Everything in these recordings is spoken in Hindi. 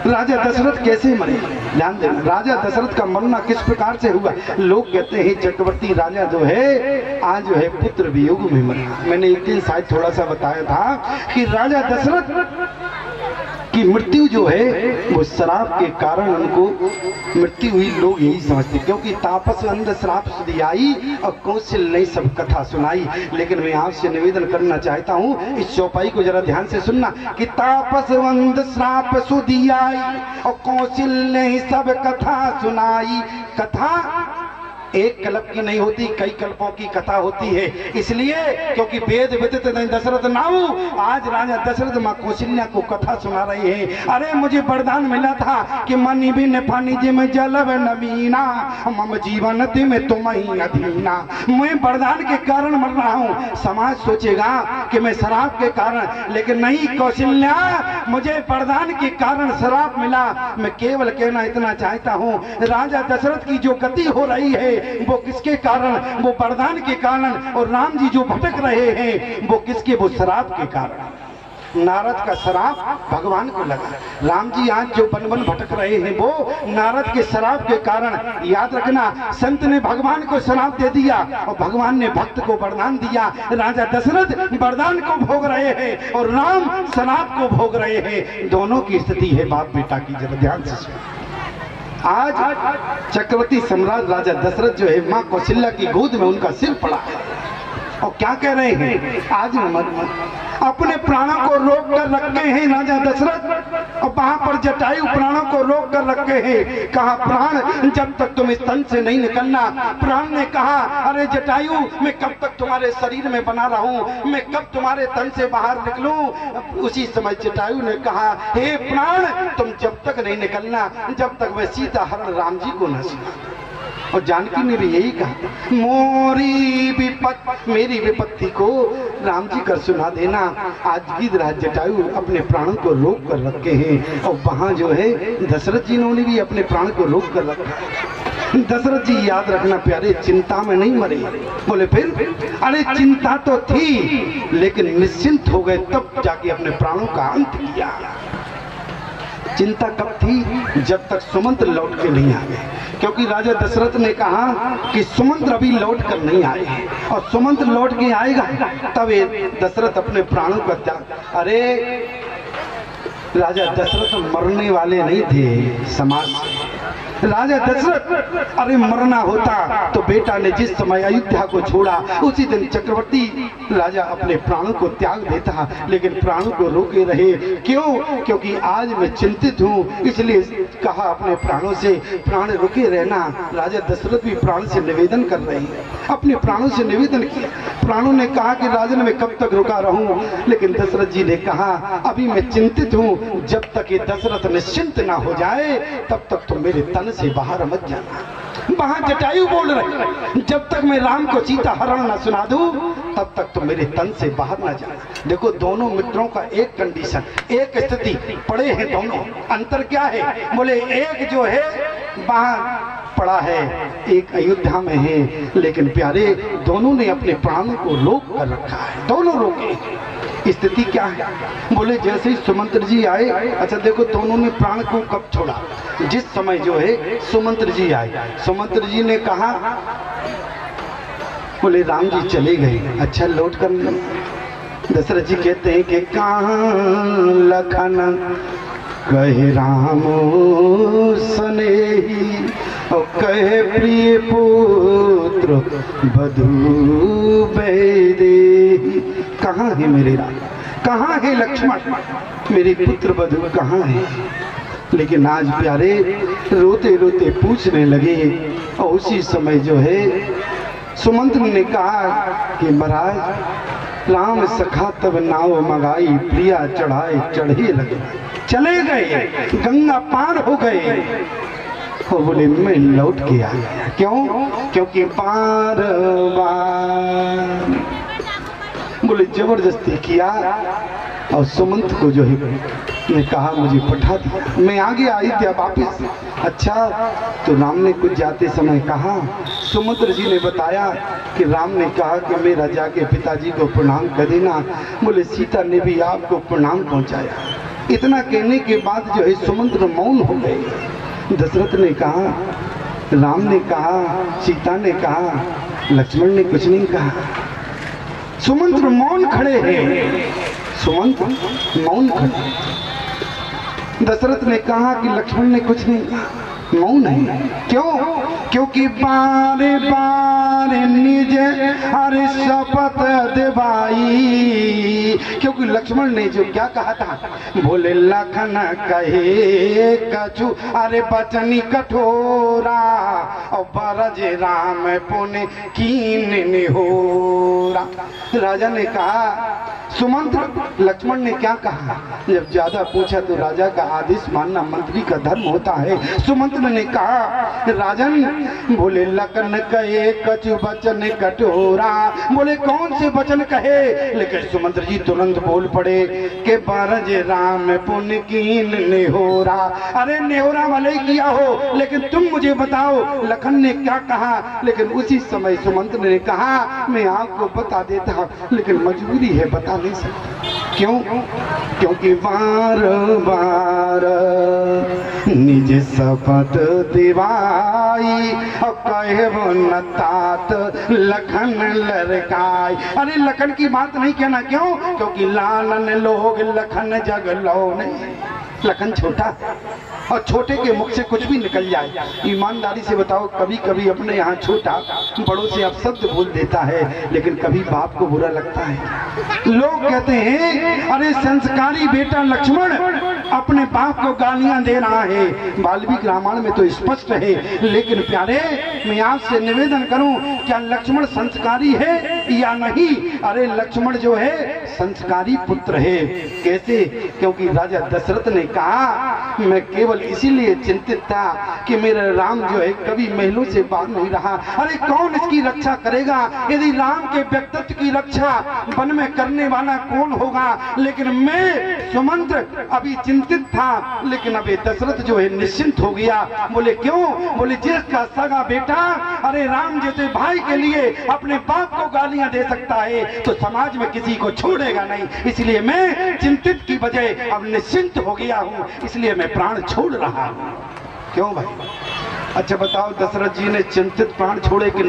राजा दशरथ कैसे मरे? ध्यान देना, राजा दशरथ का मरना किस प्रकार से हुआ। लोग कहते हैं चक्रवर्ती राजा जो है आज जो है पुत्र वियोग में मरा। मैंने एक दिन शायद थोड़ा सा बताया था कि राजा दशरथ की मृत्यु जो है वो शराब के कारण उनको मृत्यु हुई, लोग यही समझते, क्योंकि तापस अंध श्राप सुधियाई और कौशल ने सब कथा सुनाई। लेकिन मैं आपसे निवेदन करना चाहता हूँ, इस चौपाई को जरा ध्यान से सुनना कि तापस अंध श्राप सुधियाई और कौशल ने सब कथा सुनाई। कथा एक कल्प की नहीं होती, कई कल्पों की कथा होती है। इसलिए क्योंकि वेद विदित दशरथ नाऊ आज राजा दशरथ माँ कौशल्या को कथा सुना रहे हैं। अरे मुझे वरदान मिला था कि मनी भी नफानी जी में जलव नवीना मम जीवन में तुम ही अधीना। मैं वरदान के कारण मर रहा हूँ। समाज सोचेगा कि मैं शराब के कारण, लेकिन नहीं कौशल्या, मुझे वरदान के कारण शराब मिला। मैं केवल कहना इतना चाहता हूँ, राजा दशरथ की जो गति हो रही है वो किसके कारण? वो वरदान के कारण। और राम जी जो भटक रहे हैं वो किसके? वो शराब के कारण। नारद का शराब भगवान को लगा। राम जी आज जो वन वन भटक रहे हैं वो नारद के शराब के कारण। याद रखना, संत ने भगवान को शराब दे दिया और भगवान ने भक्त को वरदान दिया। राजा दशरथ वरदान को भोग रहे हैं और राम शराब को भोग रहे हैं। दोनों की स्थिति है बाप बेटा की, जरा ध्यान से सुनो। आज चक्रवर्ती सम्राट राजा दशरथ जो है माँ कौशल्या की गोद में उनका सिर पड़ा है और क्या कह रहे हैं? आज अपने प्राणों को रोक कर रखे हैं राजा दशरथ। और वहां पर जटायु प्राणों को रोक कर रखे हैं। कहा प्राण जब तक तुम इस तन से नहीं निकलना। प्राण ने कहा अरे जटायु, मैं कब तक तुम्हारे शरीर में बना रहूं, मैं कब तुम्हारे तन से बाहर निकलूं। उसी समय जटायु ने कहा हे प्राण, तुम जब तक नहीं निकलना जब तक मैं सीता हरण राम जी को न सुना। और जानकी ने भी यही कहा, मोरी विपत, मेरी विपत्ति को राम जी कर सुना देना। आज गिद्धराज जटायु अपने प्राणों को रोक कर रखे हैं और वहां जो है दशरथ जी ने भी अपने प्राण को रोक कर रखा है। दशरथ जी याद रखना प्यारे, चिंता में नहीं मरे। बोले फिर? अरे चिंता तो थी लेकिन निश्चिंत हो गए तब जाके अपने प्राणों का अंत किया। चिंता कब थी? जब तक सुमंत्र लौट के नहीं आ गए, क्योंकि राजा दशरथ ने कहा कि सुमंत्र अभी लौट कर नहीं आए हैं और सुमंत्र लौट के आएगा तब दशरथ अपने प्राणों का त्याग। अरे राजा दशरथ मरने वाले नहीं थे समाज से। राजा दशरथ अरे मरना होता तो बेटा ने जिस समय अयोध्या को छोड़ा उसी दिन चक्रवर्ती राजा अपने प्राणों को त्याग देता, लेकिन प्राणों को रोके रहे। क्यों? क्योंकि आज मैं चिंतित हूँ, इसलिए कहा अपने प्राणों से प्राण रुके रहना। राजा दशरथ भी प्राण से निवेदन कर रहे हैं, अपने प्राणों से निवेदन किया। प्राणों ने कहा कि राजन मैं कब तक रुका रहूं, लेकिन दशरथ जी ने कहा अभी मैं चिंतित हूं, जब तक ये दशरथ निश्चिंत ना हो जाए तब तक तुम मेरे तन से बाहर मत जाना। वहां जटायु बोल रहे जब तक मैं राम को सीता हरण न सुना दूं तब तक तुम मेरे तन से बाहर ना जाना। देखो दोनों मित्रों का एक कंडीशन, एक स्थिति पड़े हैं दोनों। अंतर क्या है? बोले एक जो है वहां पड़ा है, एक अयोध्या में है, लेकिन प्यारे दोनों ने अपने प्राणों को रोक कर रखा है, दोनों रोके। स्थिति क्या है? बोले जैसे ही सुमंत्र जी आए, अच्छा देखो दोनों ने प्राण को कब छोड़ा? जिस समय जो है सुमंत्र जी आए, सुमंत्र जी ने कहा, बोले राम जी चले गए, अच्छा लौट कर। दशरथ जी कहते हैं कि कहाँ लखन कहे राम सनेही और कहे प्रिय पुत्र बधू बेदेही। कहाँ है मेरे राम, कहाँ है लक्ष्मण, मेरे पुत्र बधू कहाँ है? लेकिन आज प्यारे रोते रोते पूछने लगे और उसी समय जो है सुमंत्र ने कहा कि महाराज राम सखा तब नाव मगाई, प्रिया चढ़ाए चढ़े लगे, चले गए, गंगा पार हो गए। और बोले मैं लौट के आ गया। क्यों? क्योंकि बार बार बोले जबरदस्ती किया और सुमंत को जो है ने कहा मुझे पठा दिया, मैं आगे आई थी वापिस। अच्छा तो राम ने कुछ जाते समय कहा, सुमंत्र जी ने बताया कि राम ने कहा कि मेरा जाके पिताजी को प्रणाम कर देना। बोले सीता ने भी आपको प्रणाम पहुंचाया। इतना कहने के बाद जो है सुमंत्र मौन हो गए। दशरथ ने कहा, राम ने कहा, सीता ने कहा, लक्ष्मण ने कुछ नहीं कहा। सुमंत्र मौन खड़े हैं, सुमंत्र मौन खड़े। दशरथ ने कहा कि लक्ष्मण ने कुछ नहीं कहा, मौन है। क्यों? क्योंकि बारे बारे निज हरि शपथ दिवाई। क्योंकि लक्ष्मण ने जो क्या कहा था, बोले लखन कहे कछु अरे बचनी कठोरा और बरज राम पुण्य कीन निहोरा। राजा ने कहा, सुमंत्र लक्ष्मण ने क्या कहा? जब ज्यादा पूछा तो राजा का आदेश मानना मंत्री का धर्म होता है। सुमंत्र ने कहा, राजन, बोले लखन कहे कछु बचन कठोरा। बोले कौन से वचन कहे? लेकिन सुमंत्र जी तुरंत बोल पड़े कि बरज राम पुण्य कीन निहोरा। अरे निहोरा भले किया हो, लेकिन तुम मुझे बताओ लखन ने क्या कहा? लेकिन उसी समय सुमंत्र ने कहा, मैं आपको बता देता, लेकिन मजबूरी है, बता नहीं सकता। क्यों? क्योंकि बार बार निज शपथ दिवाई और कहे न तात लखन लड़काई। अरे लखन की बात नहीं कहना। क्यों? क्योंकि लालन लोग लखन जग लो नहीं। लखन छोटा और छोटे के मुख से कुछ भी निकल जाए। ईमानदारी से बताओ, कभी कभी अपने यहाँ छोटा बड़ों से अपशब्द बोल देता है, लेकिन कभी बाप को बुरा लगता है। लोग कहते हैं अरे संस्कारी बेटा लक्ष्मण अपने बाप को गालियां दे रहा है। वाल्मीकि रामायण में तो स्पष्ट है। लेकिन प्यारे, मैं आपसे निवेदन करूं, क्या लक्ष्मण संस्कारी है या नहीं? अरे लक्ष्मण जो है संस्कारी पुत्र है। कैसे? क्योंकि राजा दशरथ ने कहा, मैं केवल इसीलिए चिंतित था कि मेरा राम जो है कभी महलों से बाहर नहीं रहा। अरे कौन इसकी रक्षा करेगा? यदि राम के व्यक्तित्व की रक्षा वन में करने वाला कौन होगा? लेकिन मैं सुमंत्र अभी चिंतित था, लेकिन अभी दशरथ जो है निश्चिंत हो गया। बोले क्यों? बोले जिसका सगा बेटा अरे राम जैसे भाई के लिए अपने बाप को गालियां दे सकता है, तो समाज में किसी को छोड़ेगा नहीं। इसलिए मैं चिंतित की बजाय अब निश्चिंत हो गया हूँ, इसलिए मैं प्राण छोड़ रहा हूँ। क्यों भाई? अच्छा बताओ, दशरथ जी ने चिंतित प्राण छोड़े कि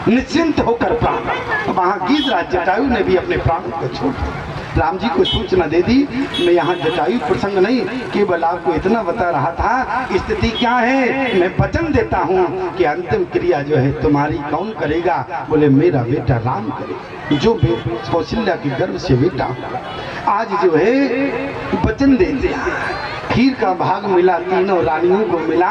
निश्चिंत होकर प्राण? वहां गीधराज जटायु ने भी अपने प्राणों को छोड़ दिया। राम जी को सूचना दे दी। मैं यहाँ जटायु प्रसंग नहीं, केवल आपको इतना बता रहा था स्थिति क्या है। मैं वचन देता हूँ कि अंतिम क्रिया जो है तुम्हारी कौन करेगा? बोले मेरा बेटा राम करे, जो कौशल्या के गर्भ से बेटा। आज जो है वचन दे दिया, खीर का भाग मिला, तीनों रानियों को मिला।